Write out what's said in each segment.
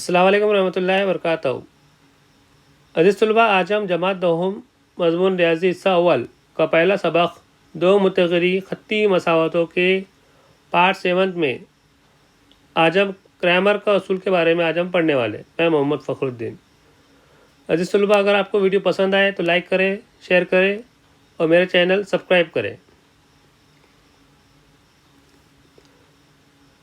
अस्सलाम वालेकुम रहमतुल्लाहि व बरकातहू। अज़ीज़ तलबा, आज हम जमात दोहम मज़मून रियाज़ी हिस्सा अव्वल का पहला सबक दो मुतगरी ख़त्ती मसावतों के पार्ट 7 में आज हम ग्रामर का असूल के बारे में आज हम पढ़ने वाले। मैं मोहम्मद फ़खरुद्दीन। अज़ीज़ तलबा, अगर आपको वीडियो पसंद आए तो लाइक करें, शेयर करें और मेरे चैनल सब्सक्राइब करें।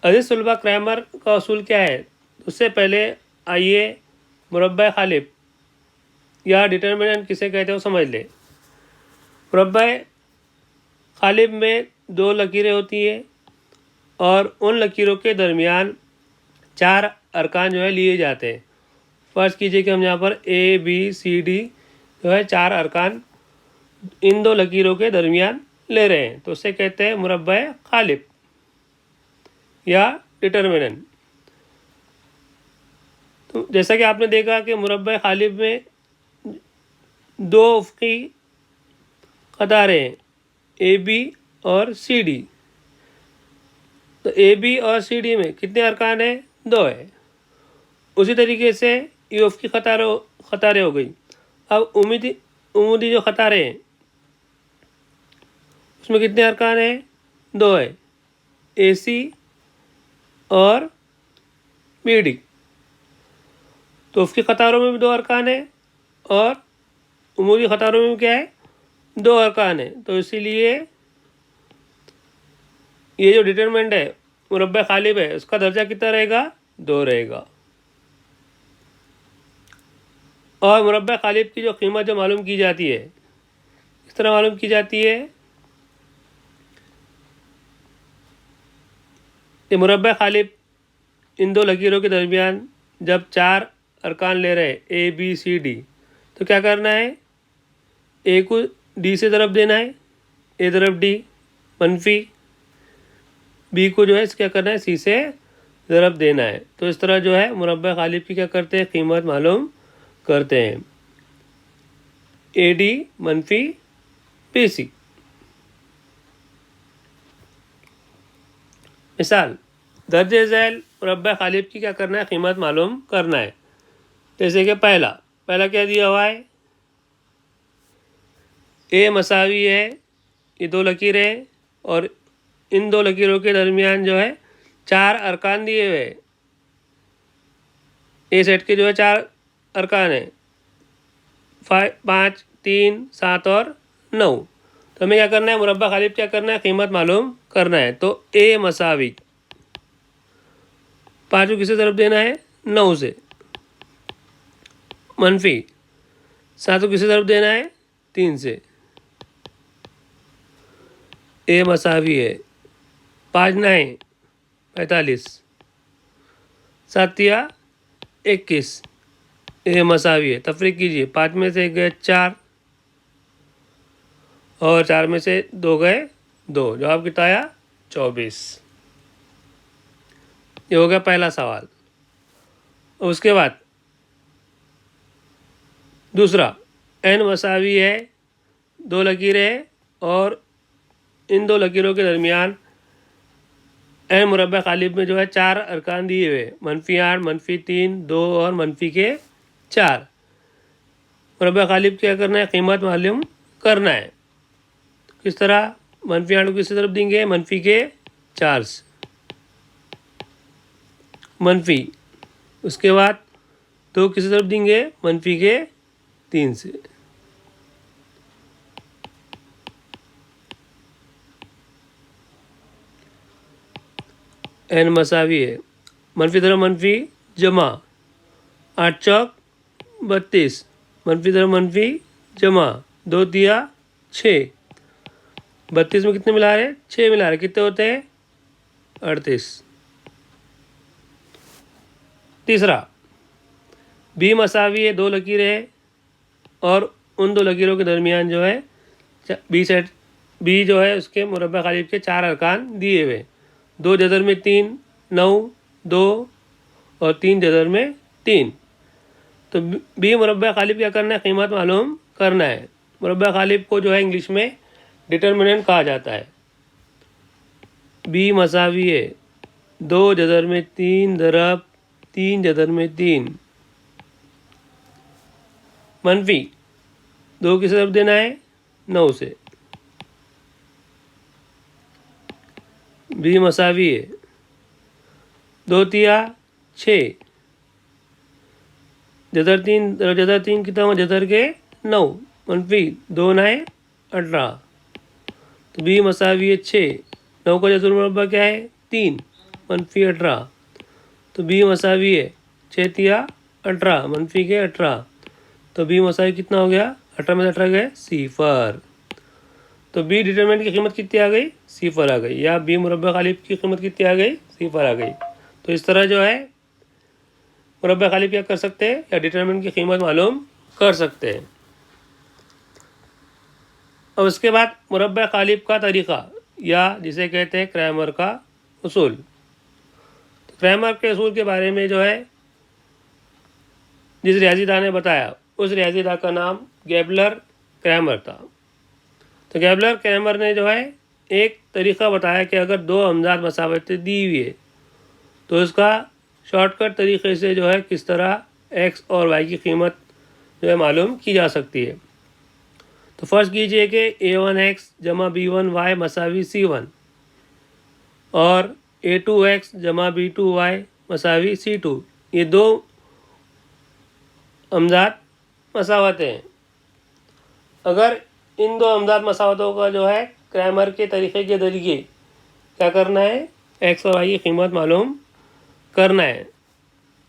अज़ीज़ तलबा, ग्रामर का असूल क्या है? उससे पहले आइए मुरब्बा खालिब या डिटर्मिनेंट किसे कहते हो समझ ले। मुरब्बा खालिब में दो लकीरें होती हैं और उन लकीरों के दरमियान चार अरकान जो है लिए जाते हैं। फ़र्ज़ कीजिए कि हम यहाँ पर ए बी सी डी जो है चार अरकान इन दो लकीरों के दरमियान ले रहे हैं, तो उसे कहते हैं मुरब्बा खालिब या डिटर्मिनेंट। तो जैसा कि आपने देखा कि मुरब्बा खालिब में दो उफ़क़ी कतारें हैं, ए बी और सी डी। तो ए बी और सी डी में कितने अरकान हैं? दो है। उसी तरीके से ये उफ़क़ी कतारें हो गई। अब उमूदी जो कतारें हैं उसमें कितने अरकान हैं? दो है, ए सी और बी डी। तो उफ़क़ी कतारों में भी दो अरकान है और उमूदी कतारों में भी क्या है? दो अरकान है। तो इसीलिए ये जो डिटरमिनेंट है मुरब्बा खालिब है, उसका दर्जा कितना रहेगा? दो रहेगा। और मुरब्बा खालिब की जो कीमत जो मालूम की जाती है, इस तरह मालूम की जाती है कि मुरब्बा खालिब इन दो लकीरों के दरमियान जब चार अरकान ले रहे हैं ए बी सी डी, तो क्या करना है? ए को डी से ज़रब देना है, ए ज़रब डी मनफी, बी को जो है क्या करना है? सी से ज़रब देना है। तो इस तरह जो है मुरब्बा खालिब की क्या करते हैं? कीमत मालूम करते हैं। ए डी मनफी बी सी। मिसाल, दर्जे झैल मुरब्बा खालिब की क्या करना है? कीमत मालूम करना है। जैसे कि पहला क्या दिया हुआ है? ए मसावी है, ये दो लकीरें और इन दो लकीरों के दरमियान जो है चार अरकान दिए हुए। ए सेट के जो है चार अरकान हैं, 5, 3, 7 और 9। तो हमें क्या करना है? मुरब्बा खालिब क्या करना है? कीमत मालूम करना है। तो ए मसावी 5 को किसे ज़रब देना है? 9 से। मनफी 7 को किसे ज़रब देना है? 3 से। ए मसावी है, 5 9 45, 7 या 21। ए मसावी है, तफरीक कीजिए, 5 में से गए 4 और 4 में से 2 गए 2। जवाब कितना आया? 24। ये हो गया पहला सवाल। उसके बाद दूसरा, एन मसावी है, दो लकीरें हैं और इन दो लकीरों के दरमियान एन मुरब्बा खालिब में जो है चार अरकान दिए हुए, -8, -3, 2 और -4। मुरब्बा खालिब क्या करना है? कीमत मालूम करना है। किस तरह? -8 को किस तरफ देंगे? मनफी के 4 से मनफी। उसके बाद 2 किस तरफ देंगे? मनफी के 3 से। एन मसावी है, मनफी तरफ मनफी जमा, 8 चौक 32, मनफी तरफ मनफी जमा, 2 दिया 6। 32 में कितने मिला रहे? 6 मिला रहे। कितने होते हैं? 38। तीसरा, बी मसावी है, दो लकीरें हैं और उन दो लकीरों के दरमियान जो है बी जो है उसके मुरब्बा खालिब के चार अरकान दिए हुए, 2 जदर में 3, 9, 2 और 3 जदर में 3। तो बी मुरब्बा खालिब क्या करना है? कीमत मालूम करना है। मुरब्बा खालिब को जो है इंग्लिश में डिटर्मिनेंट कहा जाता है। बी मसावी है, 2 जदर में 3 ज़रब 3 जदर में 3 मनफी 2 किसे तरफ देना है 9 से। बी मसावी है 2 तिया 6 जदर 3 कितना हुआ जदर के 9 मनफी 2 9 18 तो बी मसावी है 6 9 का जदर मुरब्बा क्या है 3 मनफी 18 तो बी मसावी है 6 तिया 18 मनफी के 18 तो बी मसावी कितना हो गया 18 में 18 गए सिफर। तो बी डिटरमिनेंट की कीमत कितनी आ गई सिफर आ गई, या बी मुरब्बा खालिब की कीमत कितनी आ गई सिफर आ गई। तो इस तरह जो है मुरब्बा खालिब क्या कर सकते हैं या डिटरमिनेंट की कीमत मालूम कर सकते हैं। और उसके बाद मुरब्बा खालिब का तरीक़ा या जिसे कहते हैं क्रैमर का उसूल। तो क्रैमर के उसूल के बारे में जो है जिस रियाजीदार ने बताया उस रियाजीदार का नाम गैबलर क्रैमर था। तो गैबलर क्रैमर ने जो है एक तरीक़ा बताया कि अगर 2 अमदाद मसावतें दी हुई है तो उसका शॉर्टकट तरीक़े से जो है किस तरह एक्स और वाई की कीमत जो है मालूम की जा सकती है। तो फर्ज कीजिए कि a1x जमा b1y मसावी c1 और a2x जमा b2y मसावी c2 ये 2 अमदाद मसावतें हैं। अगर इन 2 अमदाद मसावतों का जो है क्रैमर के तरीक़े के जरिए क्या करना है एक्स और वाई की कीमत मालूम करना है,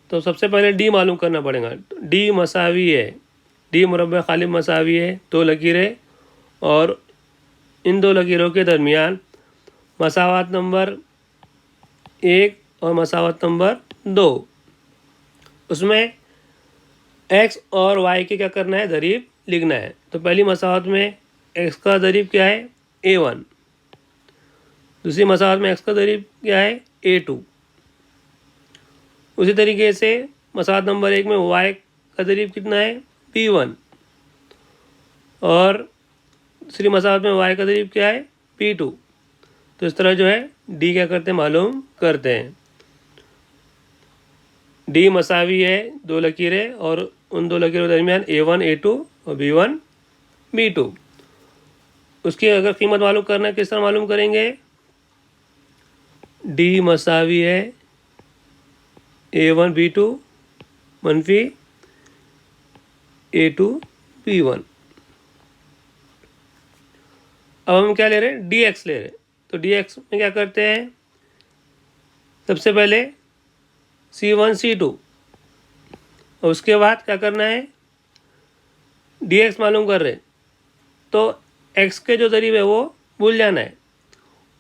तो सबसे पहले डी मालूम करना पड़ेगा। डी मसावी है, डी मुरब्बा खालिब मसावी है 2 लकीरें और इन 2 लकीरों के दरमियान मसावत नंबर 1 और मसावत नंबर 2 उसमें एक्स और वाई के क्या करना है दरीब लिखना है। तो पहली मसावत में एक्स का दरीब क्या है a1, दूसरी मसावत में एक्स का दरीब क्या है a2। उसी तरीके से मसावत नंबर 1 में y का दरीब कितना है b1 और दूसरी मसावत में y का दरीब क्या है b2। तो इस तरह जो है d क्या करते हैं मालूम करते हैं। d मसावी है 2 लकीरें और उन 2 लकीरों के दरमियान a1 a2 और b1 b2। उसकी अगर कीमत मालूम करना है किस तरह मालूम करेंगे d मसावी है a1 b2 मनफी a2 b1। अब हम क्या ले रहे हैं dx ले रहे हैं। तो dx में क्या करते हैं सबसे पहले c1 c2 और उसके बाद क्या करना है dx मालूम कर रहे हैं तो x के जो दरीब है वो भूल जाना है,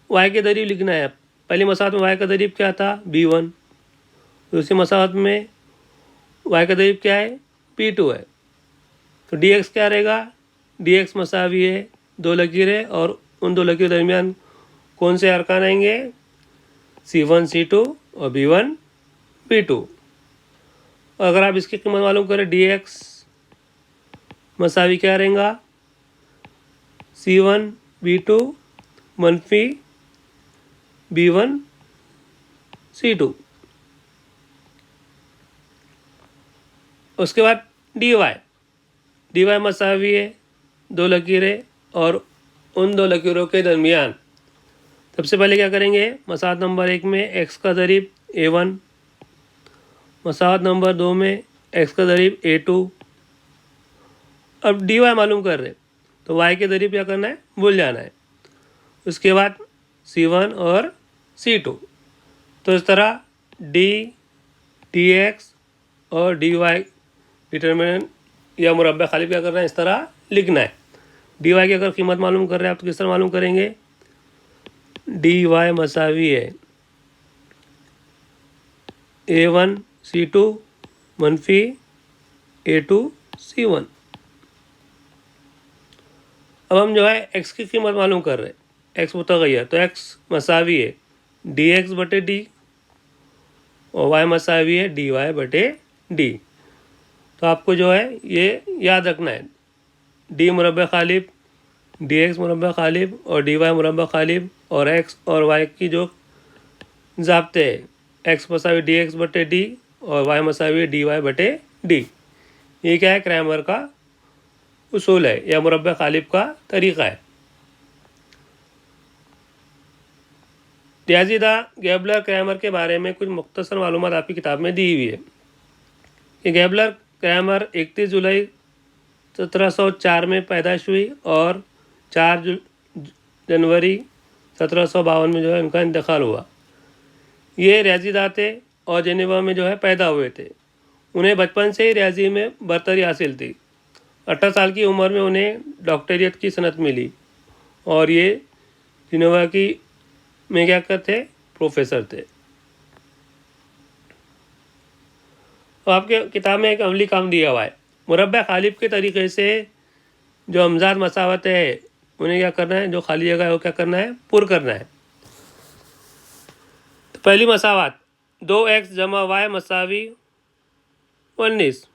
y के दरीब लिखना है। पहली मसावत में y का दरीब क्या था b1, दूसरी मसावत में y का दरीब क्या है p2 है। तो dx क्या रहेगा dx मसावी है 2 लकीरें और उन 2 लकीरों के दरमियान कौन से अरकान आएंगे c1 c2 और b1 b2। और अगर आप इसकी कीमत मालूम करें dx मसावी क्या रहेगा c1 b2 मनफी b1 c2। उसके बाद dy मसावी है 2 लकीरें और उन 2 लकीरों के दरमियान सबसे पहले क्या करेंगे मसावत नंबर 1 में x का दरीब a1, मसावत नंबर 2 में x का दरीब a2। अब dy मालूम कर रहे तो y के दरीब क्या करना है भूल जाना है। उसके बाद c1 और c2। तो इस तरह d dx और dy डिटरमिनेंट या मुरब्बा खालिब क्या करना है इस तरह लिखना है। dy की अगर कीमत मालूम कर रहे हैं आप तो किस तरह मालूम करेंगे dy मसावी है a1 c2 मनफी a2 c1। अब हम जो है x की कीमत मालूम कर रहे हैं x मुतग़य्यर तो x मसावी है dx बटे d और y मसावी है dy बटे d। तो आपको जो है ये याद रखना है d मुरब्बा खालिब dx मुरब्बा खालिब और dy मुरब्बा खालिब और x और y की जो ज़ाब्ते हैं x मसावी dx बटे d और y मसावी dy बटे d। ये क्या है, क्रैमर का उसूल है या मुरब्बा खालिब का तरीक़ा है। रियाज़ीदा गैबलर क्रैमर के बारे में कुछ मुख्तसर मालूमात आपकी किताब में दी हुई है। ये गैबलर क्रैमर 31 जुलाई 1704 में पैदाइश हुई और 4 जनवरी 1752 में जो है उनका इंतकाल हुआ। ये रियाज़ीदा थे और जेनेवा में जो है पैदा हुए थे। उन्हें बचपन से ही रियाजी में बरतरी हासिल थी। 18 साल की उम्र में उन्हें डॉक्टरियत की सनत मिली और ये जेनेवा की में क्या करते, प्रोफेसर थे। और आपके किताब में एक अमली काम दिया हुआ है। मुरब्बा खालिब के तरीक़े से जो अमजाद मसावतें है उन्हें क्या करना है, जो खाली जगह है वो क्या करना है, पुर करना है। तो पहली मसावत 2x जमा y मसावी 19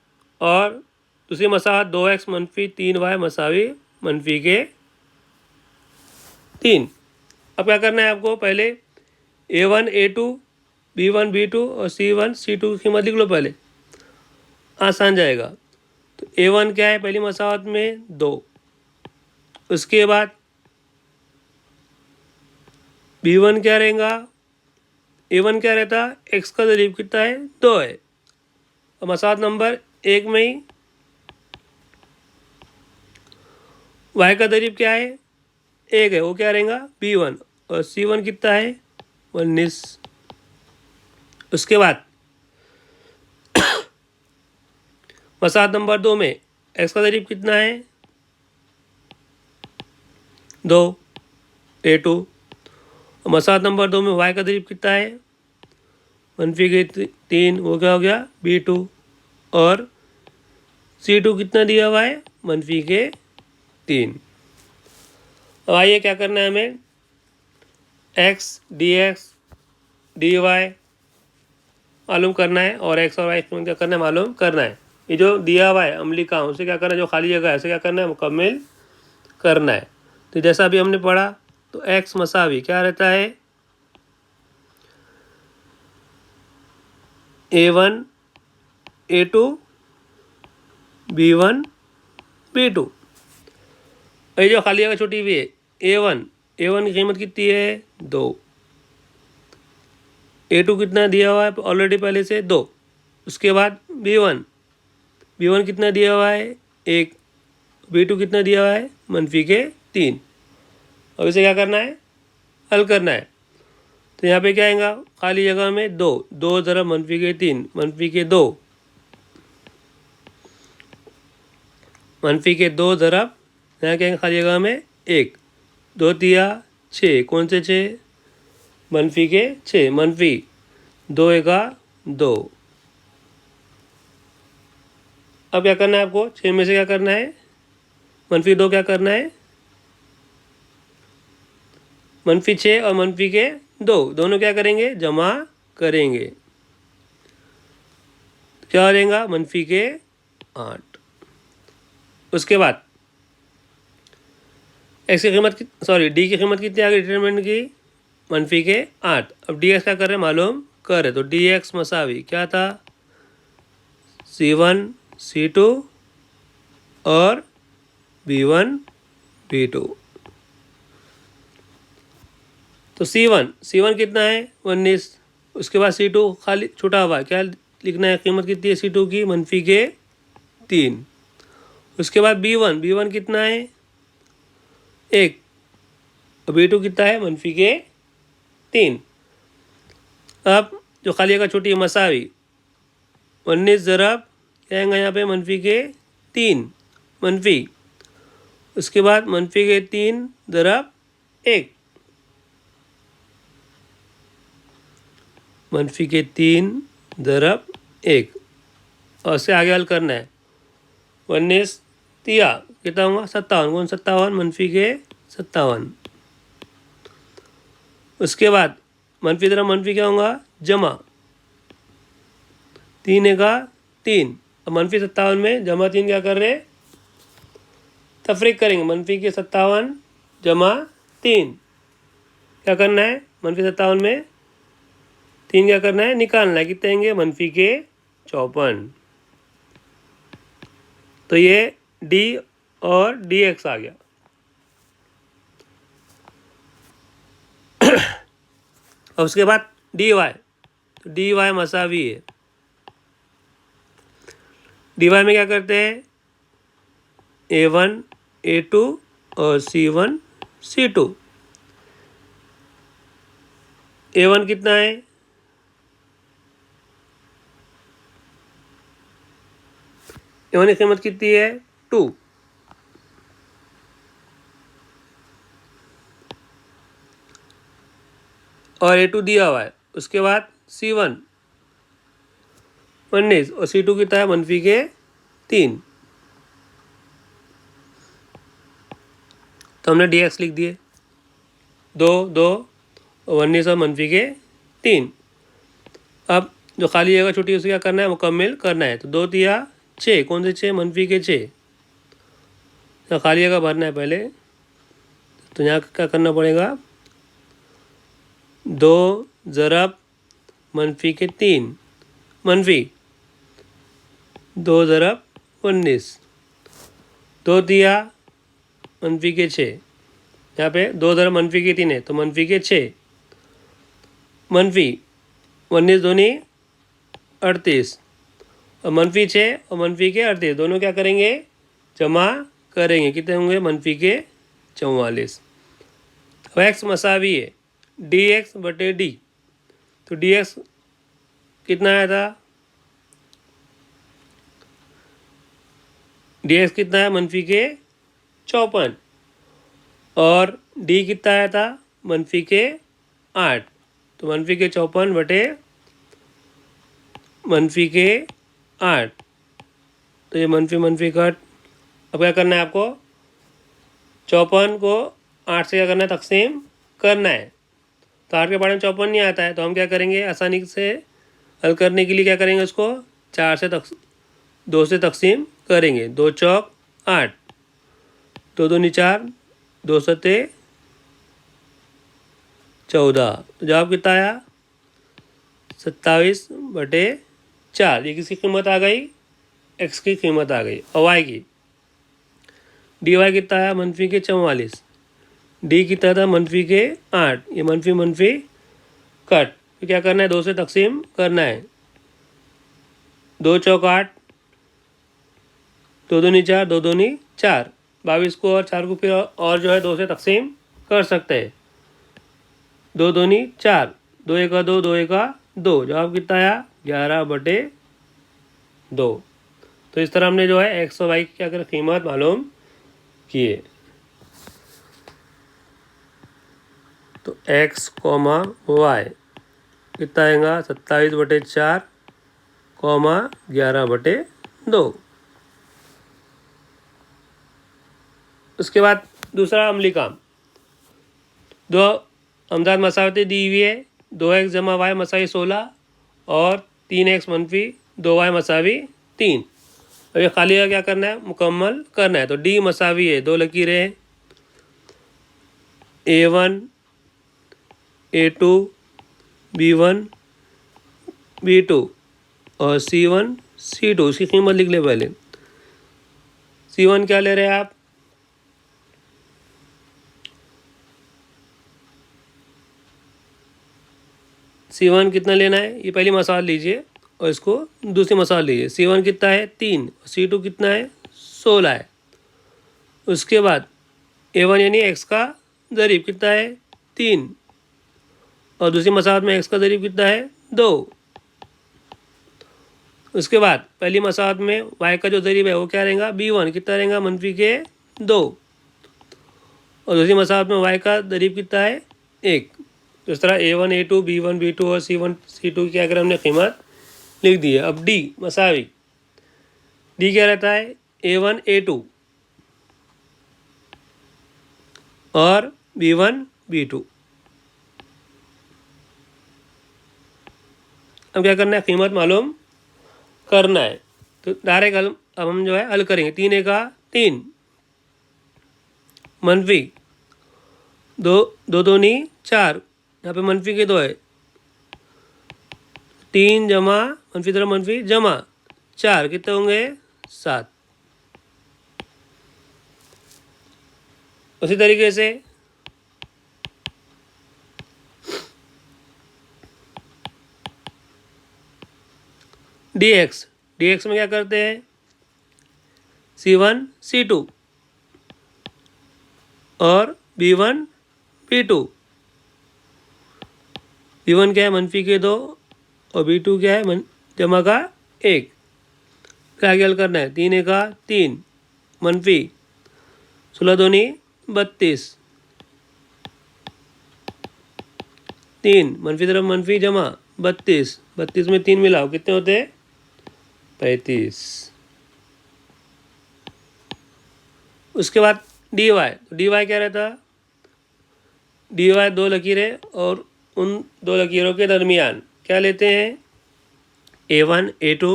और दूसरी मसावत 2x मनफी 3y मसावी मनफी के 3। अब क्या करना है आपको, पहले a1 a2 b1 b2 और c1 c2 की कीमत लिख लो, पहले आसान जाएगा। तो a1 क्या है पहली मसावत में 2, उसके बाद b1 क्या रहेगा, a1 क्या रहता, x का दरीब कितना है, 2 है। और मसावत नंबर 1 में ही y का दरीब क्या है, 1 है, वो क्या रहेगा b1 और c1 कितना है 19। उसके बाद मसावत नंबर 2 में x का दरीब कितना है 2 a2 और मसावत नंबर 2 में y का दरीब कितना है मनफी के 3, वो क्या हो गया b2 और c2 कितना दिया हुआ है मनफी के 3। अब आइए क्या करना है हमें, x dx dy मालूम करना है और x और y क्या करना है, मालूम करना है। ये जो दिया हुआ है अमली काम, उसे क्या करना है, जो खाली जगह है उसे क्या करना है, मुकम्मल करना है। तो जैसा अभी हमने पढ़ा, तो x मसावी क्या रहता है a1 a2 b1 b2। ये जो खाली जगह छोटी हुई है a1 की कीमत कितनी है 2, a2 कितना दिया हुआ है ऑलरेडी पहले से 2, उसके बाद b1 कितना दिया हुआ है 1, b2 कितना दिया हुआ है मनफी के 3। अब इसे क्या करना है, हल करना है। तो यहाँ पे क्या आएगा, खाली जगह में 2 ज़रा मनफी के 3 मनफी के 2 मनफी के 2 ज़रब यहाँ क्या खाली जगह में 1, 2 तिया 6, कौन से 6 मनफी के 6, मनफी 2 एका 2। अब क्या करना है आपको, 6 में से क्या करना है मनफी 2 क्या करना है, मनफी 6 और मनफी के 2 दोनों क्या करेंगे, जमा करेंगे, क्या रहेगा मनफी के 8। उसके बाद एक्स की कीमत डी की कीमत कितनी आ गई डिटरमिनेंट की, मनफी के 8। अब डी एक्स क्या कर रहे हैं, मालूम कर रहे, तो डी एक्स मसावी क्या था c1 c2 और b1 b2। तो c1 कितना है 19, उसके बाद c2 खाली छूटा हुआ है, क्या लिखना है, कीमत कितनी है c2 की मनफी के 3। उसके बाद b1 कितना है 1 और b2 कितना है मनफी के 3। अब जो खाली का छोटी मसावी 19 ज़रब क्या आएगा यहाँ पे मनफी के 3 मनफी, उसके बाद मनफी के 3 ज़रब 1 मनफी के 3 ज़रब 1 और उससे आगे हल करना है। 19 तिया कितना होगा 57, कौन 57 मनफी के 57। उसके बाद मनफी ज़रब मनफी क्या होगा जमा 3 एका 3, अब मनफी 57 में जमा 3 क्या कर रहे हैं, तफरीक करेंगे, मनफी के 57 जमा 3 क्या करना है, मनफी 57 में 3 क्या करना है, निकालना है, कितने आएंगे मनफी के 54। तो ये d और dx आ गया। और उसके बाद dy, तो dy मसावी है। dy में क्या करते हैं, a1 a2 और c1 c2। a1 कितना है, a1 की कीमत कितनी है 2। और a2 दिया हुआ है। उसके बाद c1 19 और c2 कितना है -3। तो हमने dx लिख दिए, 2 2 और 19 और -3। अब जो खाली जगह छुट्टी उसे क्या करना है, मुकम्मल करना है। तो 2 तिया 6, कौन से 6, -6। तो खाली जगह भरना है पहले। तो यहाँ क्या करना पड़ेगा, 2 ज़रब -3 मनफी 2 ज़रब 19, 2 तिया -6। यहाँ पे 2 ज़रब -3 है तो -6, मनफी 19 दूनी 38 और -6 और -38 दोनों क्या करेंगे, जमा करेंगे। कितने होंगे, -44। अब x मसावी है dx बटे d। तो dx कितना आया था, dx कितना है -54 और d कितना आया था -8। तो -54 बटे -8। तो ये मनफी कट। अब क्या करना है आपको, 54 को 8 से क्या करना है, तकसीम करना है। तो 8 के बारे में 54 नहीं आता है, तो हम क्या करेंगे, आसानी से हल करने के लिए क्या करेंगे, उसको 2 से तकसीम करेंगे। 2 चौक 8, 2 दूनी 4, 2 सत्ते 14। तो जवाब कितना आया, 27/4। ये किसकी कीमत आ गई, x की कीमत आ गई। और y की, dy कितना आया -44, d कितना था -8। ये मनफी कट। तो क्या करना है, 2 से तकसीम करना है। 2 चौक 8, 2 दूनी 4, 2 दूनी 4, 22 को और 4 को फिर और जो है 2 से तकसीम कर सकते हैं। 2 दूनी 4, 2 एका 2, 2 एका 2। जवाब कितना आया, 11/2। तो इस तरह हमने जो है x और y की क्या कर कीमत मालूम किए। तो x, y कितना आएगा, 27/4, 11/2। उसके बाद दूसरा अमली काम, 2 अमदाद मसावती दी हुई है। 2x जमा y मसावी 16 और 3x मनफी 2y मसावी 3। अब ये खाली का क्या करना है, मुकम्मल करना है। तो d मसावी है 2 लकीरें हैं, a1 a2 b1 b2 और c1 c2। इसकी कीमत लिख ले पहले। c1 क्या ले रहे हैं आप, c1 कितना लेना है, ये पहली मसाल लीजिए और इसको दूसरी मसाल लीजिए। c1 कितना है 3, c2 कितना है 16 है। उसके बाद a1 यानी x का ज़रीब कितना है 3 और दूसरी मसाल में x का ज़रीब कितना है 2। उसके बाद पहली मसाल में y का जो ज़रीब है वो क्या रहेगा, b1 कितना रहेगा -2 और दूसरी मसाल में y का ज़रीब कितना है 1। तो इस तरह a1 a2 b1 b2 और c1 c2 की अगर हमने कीमत लिख दी है। अब d मसावी, d क्या रहता है, a1 a2 और b1 b2। अब क्या करना है, कीमत मालूम करना है। तो डायरेक्ट अब हम जो है हल करेंगे। 3 एका 3 मनफी 2 2 दूनी 4, यहाँ पे मनफी के 2 है, 3 जमा मनफी तरफ मनफी जमा 4 कितने होंगे 7। उसी तरीके से dx में क्या करते हैं C1 C2 और B1 B2। B1 क्या है मनफी के 2 और B2 क्या है जमा का 1। क्या हल करना है 3 1 3 मनफी 16 दूनी 32 3 मनफी तरफ मनफी जमा 32 32 में 3 मिलाओ कितने होते हैं 35। उसके बाद dy तो dy क्या रहता dy 2 लकीरें और उन 2 लकीरों के दरमियान क्या लेते हैं A1 A2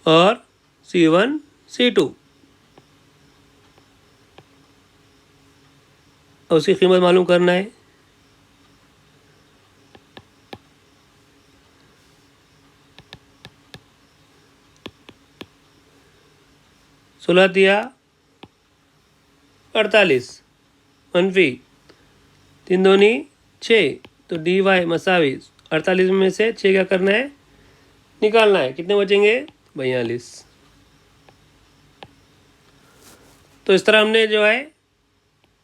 और C1 C2। और उसकी कीमत मालूम करना है। सोलह दिया 48 मनफी 3 दूनी 6 तो dy मसावी 48 में से 6 क्या करना है निकालना है कितने बचेंगे 42। तो इस तरह हमने जो है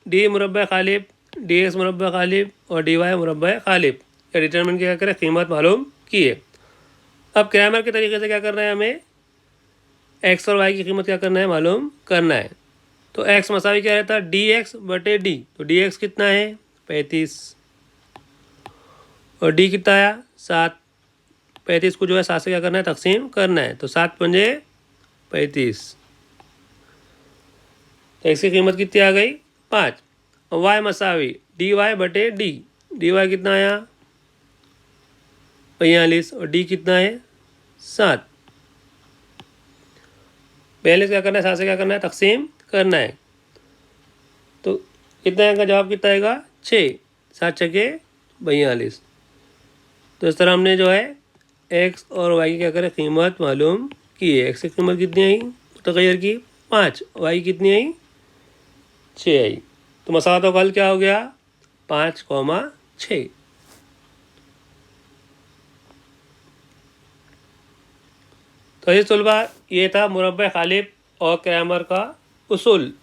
डी मुरब्बा खालिब dx मुरब्बा खालिब और dy मुरब्बा खालिब या डिटरमिनेंट क्या करें कीमत मालूम की है। अब क्रैमर के तरीके से क्या करना है हमें x और y की कीमत क्या करना है मालूम करना है। तो x मसावी क्या रहता है dx बटे d तो dx कितना है 35 और d कितना आया 7। 35 को जो है 7 से क्या करना है तकसीम करना है तो 7 पंजे 35। तो x की कीमत कितनी आ गई 5 और y मसावी dy बटे d dy कितना आया 45 और d कितना है 7। 42 क्या करना है 7 से क्या करना है तकसीम करना है तो कितना का जवाब कितना आएगा 6 7 छके 42। तो इस तरह हमने जो है x और y की क्या करें कीमत मालूम की है। x की कीमत कितनी आई मुतग़य्यर की 5 y कितनी आई 6 आई। तो मसाला का हल क्या हो गया 5,6। तो इस तलबा ये था मुरब्बा खालिब और क्रैमर का उसूल।